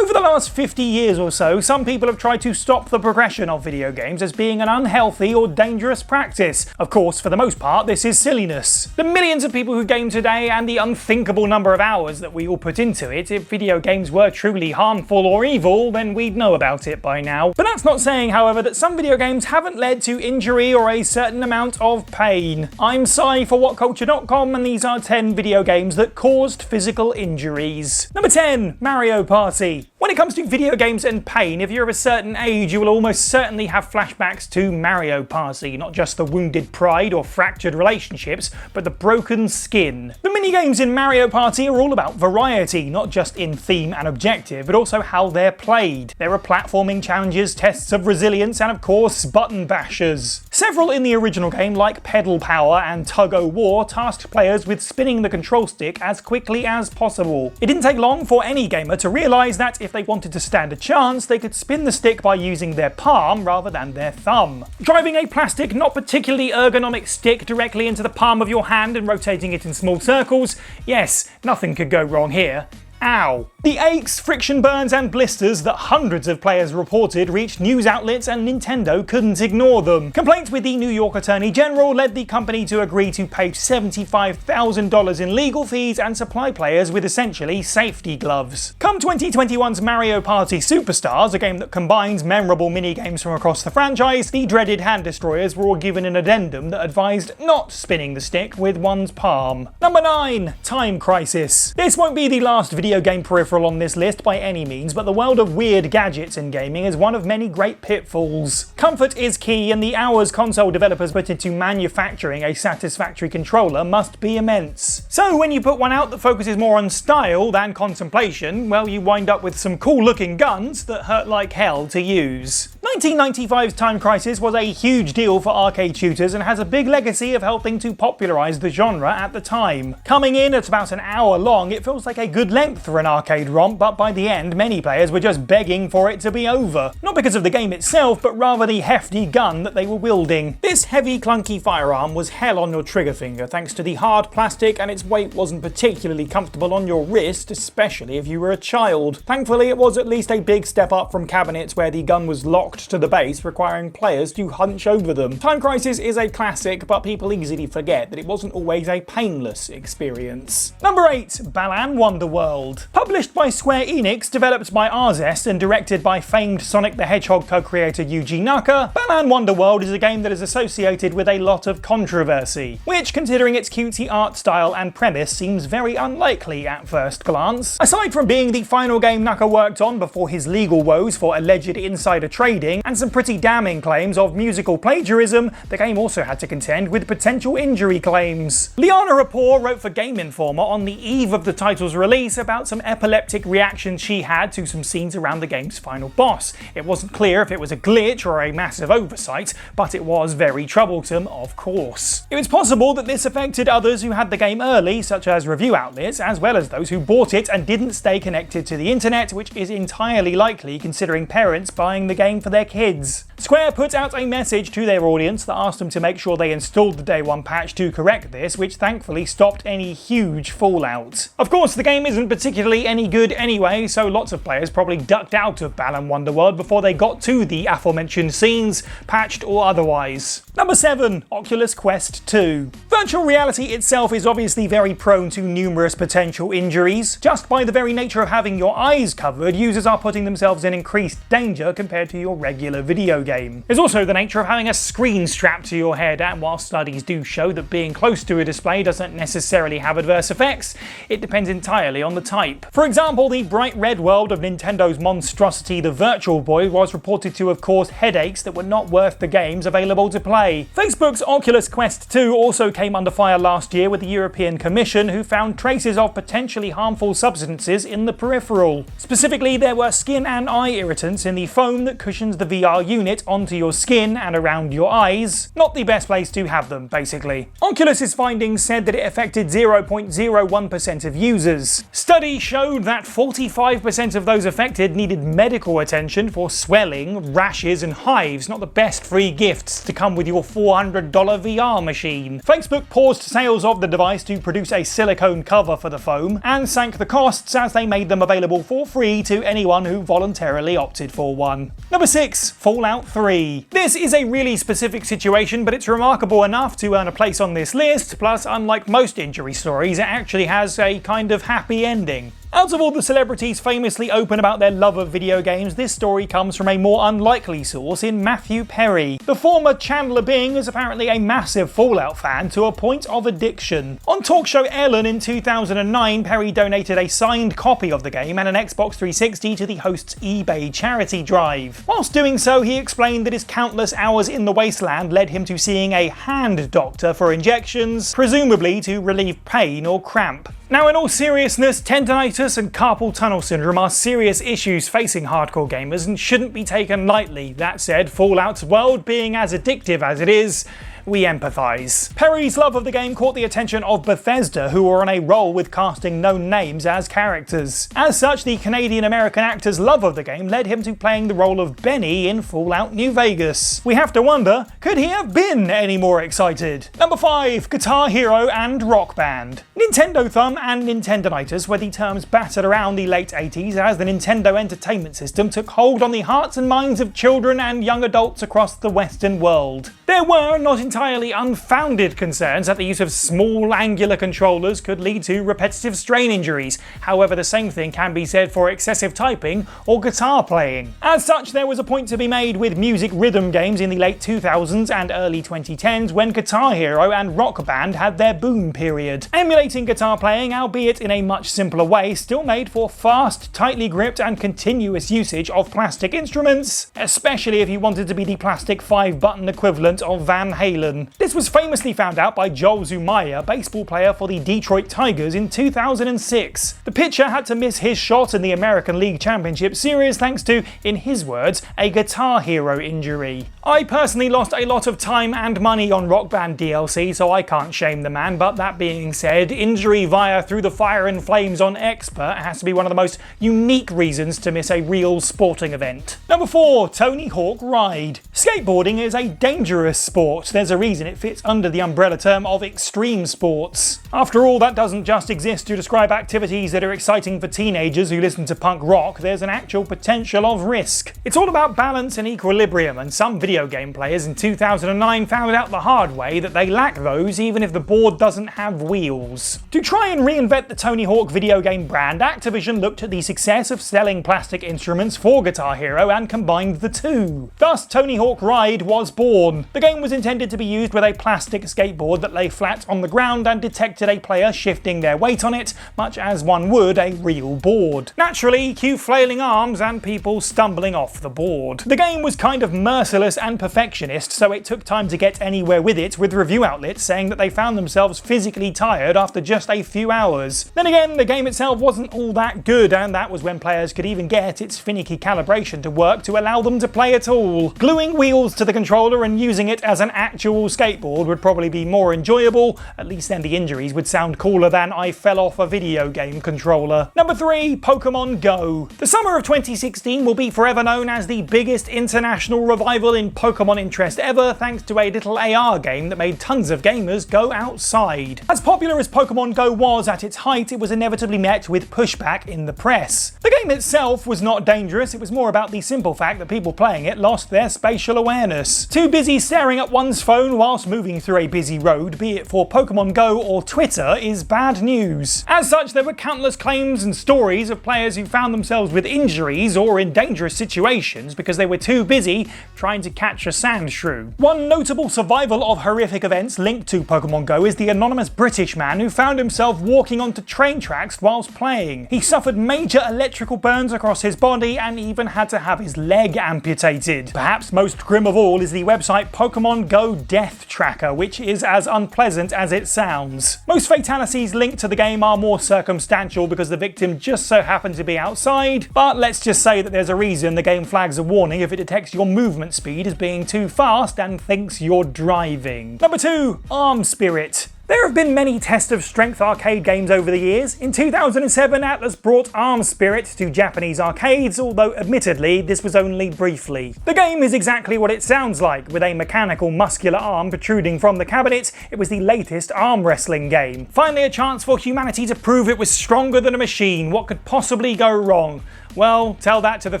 Over the last 50 years or so, some people have tried to stop the progression of video games as being an unhealthy or dangerous practice. Of course, for the most part, this is silliness. The millions of people who game today and the unthinkable number of hours that we all put into it, if video games were truly harmful or evil, then we'd know about it by now. But that's not saying, however, that some video games haven't led to injury or a certain amount of pain. I'm Sai for WhatCulture.com, and these are 10 video games that caused physical injuries. Number 10. Mario Party. When it comes to video games and pain, if you're of a certain age, you will almost certainly have flashbacks to Mario Party, not just the wounded pride or fractured relationships, but the broken skin. The minigames in Mario Party are all about variety, not just in theme and objective, but also how they're played. There are platforming challenges, tests of resilience, and of course, button bashers. Several in the original game, like Pedal Power and Tug-O-War, tasked players with spinning the control stick as quickly as possible. It didn't take long for any gamer to realise that if they wanted to stand a chance, they could spin the stick by using their palm rather than their thumb. Driving a plastic, not particularly ergonomic stick directly into the palm of your hand and rotating it in small circles, yes, nothing could go wrong here. Ow. The aches, friction burns and blisters that hundreds of players reported reached news outlets and Nintendo couldn't ignore them. Complaints with the New York Attorney General led the company to agree to pay $75,000 in legal fees and supply players with essentially safety gloves. Come 2021's Mario Party Superstars, a game that combines memorable minigames from across the franchise, the dreaded hand destroyers were all given an addendum that advised not spinning the stick with one's palm. Number 9. Time Crisis. This won't be the last video game peripheral on this list by any means, but the world of weird gadgets in gaming is one of many great pitfalls. Comfort is key, and the hours console developers put into manufacturing a satisfactory controller must be immense. So when you put one out that focuses more on style than contemplation, well, you wind up with some cool looking guns that hurt like hell to use. 1995's Time Crisis was a huge deal for arcade shooters and has a big legacy of helping to popularise the genre at the time. Coming in at about an hour long, it feels like a good length for an arcade romp, but by the end, many players were just begging for it to be over. Not because of the game itself, but rather the hefty gun that they were wielding. This heavy, clunky firearm was hell on your trigger finger thanks to the hard plastic, and its weight wasn't particularly comfortable on your wrist, especially if you were a child. Thankfully, it was at least a big step up from cabinets where the gun was locked to the base, requiring players to hunch over them. Time Crisis is a classic, but people easily forget that it wasn't always a painless experience. Number 8. Balan Wonderworld. Published by Square Enix, developed by Arzest, and directed by famed Sonic the Hedgehog co-creator Yuji Naka, Balan Wonderworld is a game that is associated with a lot of controversy, which, considering its cutesy art style and premise, seems very unlikely at first glance. Aside from being the final game Naka worked on before his legal woes for alleged insider trading, and some pretty damning claims of musical plagiarism, the game also had to contend with potential injury claims. Liana Rapport wrote for Game Informer on the eve of the title's release about some epileptic reactions she had to some scenes around the game's final boss. It wasn't clear if it was a glitch or a massive oversight, but it was very troublesome, of course. It was possible that this affected others who had the game early, such as review outlets, as well as those who bought it and didn't stay connected to the internet, which is entirely likely considering parents buying the game for their kids. Square put out a message to their audience that asked them to make sure they installed the Day 1 patch to correct this, which thankfully stopped any huge fallout. Of course, the game isn't particularly any good anyway, so lots of players probably ducked out of Balan Wonderworld before they got to the aforementioned scenes, patched or otherwise. Number 7. Oculus Quest 2. Virtual reality itself is obviously very prone to numerous potential injuries. Just by the very nature of having your eyes covered, users are putting themselves in increased danger compared to your regular video game. There's also the nature of having a screen strapped to your head, and while studies do show that being close to a display doesn't necessarily have adverse effects, it depends entirely on the type. For example, the bright red world of Nintendo's monstrosity the Virtual Boy was reported to have caused headaches that were not worth the games available to play. Facebook's Oculus Quest 2 also came under fire last year with the European Commission, who found traces of potentially harmful substances in the peripheral. Specifically, there were skin and eye irritants in the foam that cushions the VR unit onto your skin and around your eyes, not the best place to have them, basically. Oculus's findings said that it affected 0.01% of users. Studies showed that 45% of those affected needed medical attention for swelling, rashes, and hives, not the best free gifts to come with your $400 VR machine. Facebook paused sales of the device to produce a silicone cover for the foam, and sank the costs as they made them available for free to anyone who voluntarily opted for one. Number 6. Fallout 3. This is a really specific situation, but it's remarkable enough to earn a place on this list, plus unlike most injury stories, it actually has a kind of happy ending. Out of all the celebrities famously open about their love of video games, this story comes from a more unlikely source in Matthew Perry. The former Chandler Bing is apparently a massive Fallout fan to a point of addiction. On talk show Ellen in 2009, Perry donated a signed copy of the game and an Xbox 360 to the host's eBay charity drive. Whilst doing so, he explained that his countless hours in the wasteland led him to seeing a hand doctor for injections, presumably to relieve pain or cramp. Now, in all seriousness, tendinitis and carpal tunnel syndrome are serious issues facing hardcore gamers and shouldn't be taken lightly. That said, Fallout's world being as addictive as it is, we empathise. Perry's love of the game caught the attention of Bethesda, who were on a roll with casting known names as characters. As such, the Canadian-American actor's love of the game led him to playing the role of Benny in Fallout New Vegas. We have to wonder, could he have been any more excited? Number 5. Guitar Hero and Rock Band. Nintendo Thumb and Nintendonitis were the terms battered around the late 80s as the Nintendo Entertainment System took hold on the hearts and minds of children and young adults across the Western world. There were not entirely unfounded concerns that the use of small angular controllers could lead to repetitive strain injuries. However, the same thing can be said for excessive typing or guitar playing. As such, there was a point to be made with music rhythm games in the late 2000s and early 2010s when Guitar Hero and Rock Band had their boom period. Emulating guitar playing, albeit in a much simpler way, still made for fast, tightly gripped and continuous usage of plastic instruments, especially if you wanted to be the plastic 5-button equivalent of Van Halen. This was famously found out by Joel Zumaya, baseball player for the Detroit Tigers in 2006. The pitcher had to miss his shot in the American League Championship Series thanks to, in his words, a Guitar Hero injury. I personally lost a lot of time and money on Rock Band DLC, so I can't shame the man, but that being said, injury via Through the Fire and Flames on Expert has to be one of the most unique reasons to miss a real sporting event. Number 4. Tony Hawk Ride. Skateboarding is a dangerous sport. There's a reason it fits under the umbrella term of extreme sports. After all, that doesn't just exist to describe activities that are exciting for teenagers who listen to punk rock. There's an actual potential of risk. It's all about balance and equilibrium, and some video game players in 2009 found out the hard way that they lack those even if the board doesn't have wheels. To try and reinvent the Tony Hawk video game brand, Activision looked at the success of selling plastic instruments for Guitar Hero and combined the two. Thus, Tony Hawk Ride was born. The game was intended to be used with a plastic skateboard that lay flat on the ground and detected a player shifting their weight on it, much as one would a real board. Naturally, cue flailing arms and people stumbling off the board. The game was kind of merciless and perfectionist, so it took time to get anywhere with it, with review outlets saying that they found themselves physically tired after just a few hours. Then again, the game itself wasn't all that good, and that was when players could even get its finicky calibration to work to allow them to play at all. Gluing wheels to the controller and using it as an actual skateboard would probably be more enjoyable, at least then the injuries would sound cooler than I fell off a video game controller. Number 3. Pokemon Go. The summer of 2016 will be forever known as the biggest international revival in Pokemon interest ever, thanks to a little AR game that made tons of gamers go outside. As popular as Pokemon Go was at its height, it was inevitably met with pushback in the press. The game itself was not dangerous, it was more about the simple fact that people playing it lost their spatial awareness. Too busy staring at one's phone whilst moving through a busy road, be it for Pokemon Go or Twitter, is bad news. As such, there were countless claims and stories of players who found themselves with injuries or in dangerous situations because they were too busy trying to catch a sand shrew. One notable survival of horrific events linked to Pokemon Go is the anonymous British man who found himself walking onto train tracks whilst playing. He suffered major electrical burns across his body and even had to have his leg amputated. Perhaps most grim of all is the website Pokemon Go death tracker, which is as unpleasant as it sounds. Most fatalities linked to the game are more circumstantial because the victim just so happened to be outside, but let's just say that there's a reason the game flags a warning if it detects your movement speed as being too fast and thinks you're driving. Number 2, Arm Spirit. There have been many test of strength arcade games over the years. In 2007, Atlus brought Arm Spirit to Japanese arcades, although admittedly this was only briefly. The game is exactly what it sounds like, with a mechanical muscular arm protruding from the cabinet. It was the latest arm wrestling game. Finally a chance for humanity to prove it was stronger than a machine. What could possibly go wrong? Well, tell that to the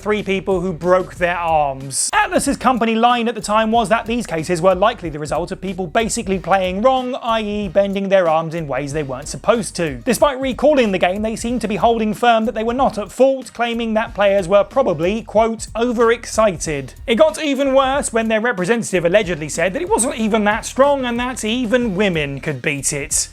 3 people who broke their arms. Atlus's company line at the time was that these cases were likely the result of people basically playing wrong, i.e. bending their arms in ways they weren't supposed to. Despite recalling the game, they seemed to be holding firm that they were not at fault, claiming that players were probably, quote, overexcited. It got even worse when their representative allegedly said that it wasn't even that strong and that even women could beat it.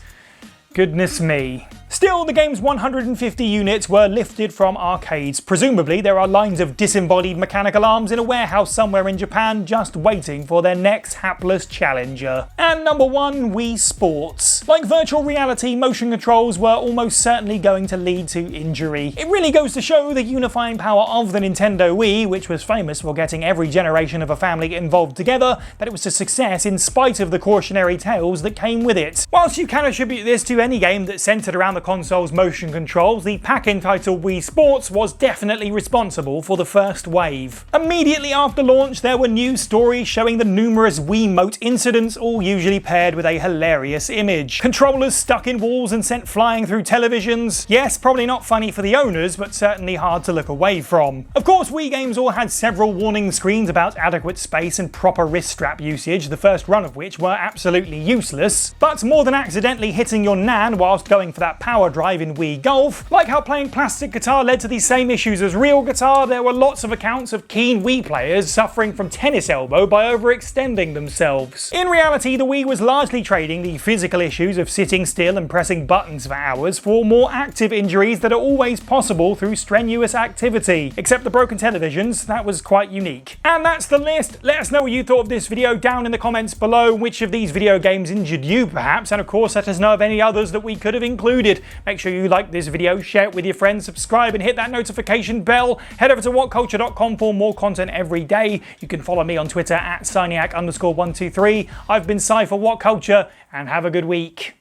Goodness me. Still, the game's 150 units were lifted from arcades. Presumably, there are lines of disembodied mechanical arms in a warehouse somewhere in Japan just waiting for their next hapless challenger. And number 1, Wii Sports. Like virtual reality, motion controls were almost certainly going to lead to injury. It really goes to show the unifying power of the Nintendo Wii, which was famous for getting every generation of a family involved together, that it was a success in spite of the cautionary tales that came with it. Whilst you can attribute this to any game that centered around the console's motion controls, the pack entitled Wii Sports was definitely responsible for the first wave. Immediately after launch, there were news stories showing the numerous Wiimote incidents, all usually paired with a hilarious image. Controllers stuck in walls and sent flying through televisions. Yes, probably not funny for the owners, but certainly hard to look away from. Of course, Wii games all had several warning screens about adequate space and proper wrist strap usage, the first run of which were absolutely useless. But more than accidentally hitting your nan whilst going for that power drive in Wii Golf, like how playing plastic guitar led to these same issues as real guitar, there were lots of accounts of keen Wii players suffering from tennis elbow by overextending themselves. In reality, the Wii was largely trading the physical issues of sitting still and pressing buttons for hours for more active injuries that are always possible through strenuous activity. Except the broken televisions, that was quite unique. And that's the list. Let us know what you thought of this video down in the comments below. Which of these video games injured you perhaps, and of course let us know of any others that we could have included. Make sure you like this video, share it with your friends, subscribe and hit that notification bell. Head over to WhatCulture.com for more content every day. You can follow me on Twitter at Siniac_123. I've been Si for WhatCulture, and have a good week.